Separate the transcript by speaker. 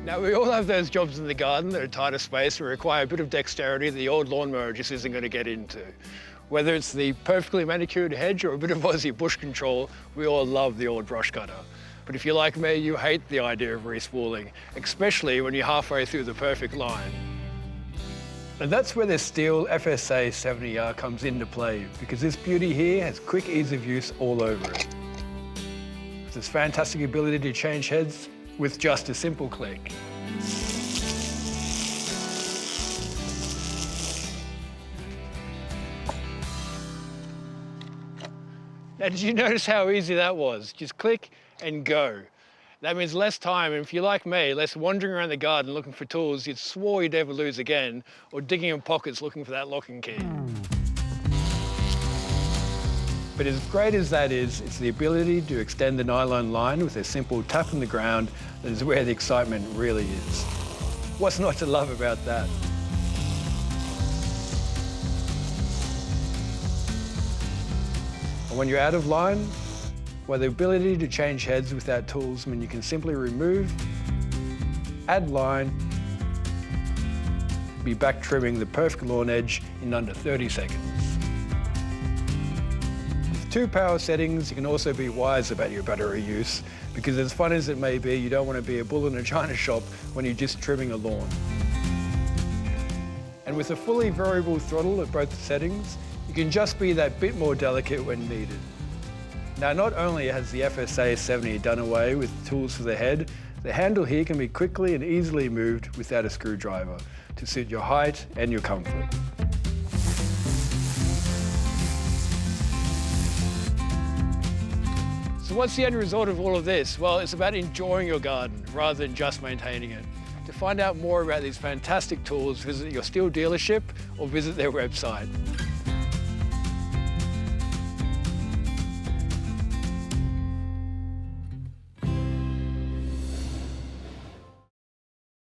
Speaker 1: Now, we all have those jobs in the garden that are tighter space and require a bit of dexterity that the old lawnmower just isn't going to get into. Whether it's the perfectly manicured hedge or a bit of Aussie bush control, we all love the old brush cutter. But if you're like me, you hate the idea of respooling, especially when you're halfway through the perfect line. And that's where the STIHL FSA 70R comes into play, because this beauty here has quick ease of use all over it. This fantastic ability to change heads with just a simple click. Now, did you notice how easy that was? Just click and go. That means less time, and if you're like me, less wandering around the garden looking for tools you'd swore you'd ever lose again, or digging in pockets looking for that locking key. But as great as that is, it's the ability to extend the nylon line with a simple tap on the ground that is where the excitement really is. What's not to love about that? And when you're out of line, well, the ability to change heads without tools mean you can simply remove, add line, be back trimming the perfect lawn edge in under 30 seconds. With 2 power settings, you can also be wise about your battery use, because as fun as it may be, you don't want to be a bull in a china shop when you're just trimming a lawn. And with a fully variable throttle at both settings, you can just be that bit more delicate when needed. Now, not only has the FSA 70 done away with tools for the head, the handle here can be quickly and easily moved without a screwdriver to suit your height and your comfort. So what's the end result of all of this? Well, it's about enjoying your garden rather than just maintaining it. To find out more about these fantastic tools, visit your STIHL dealership or visit their website.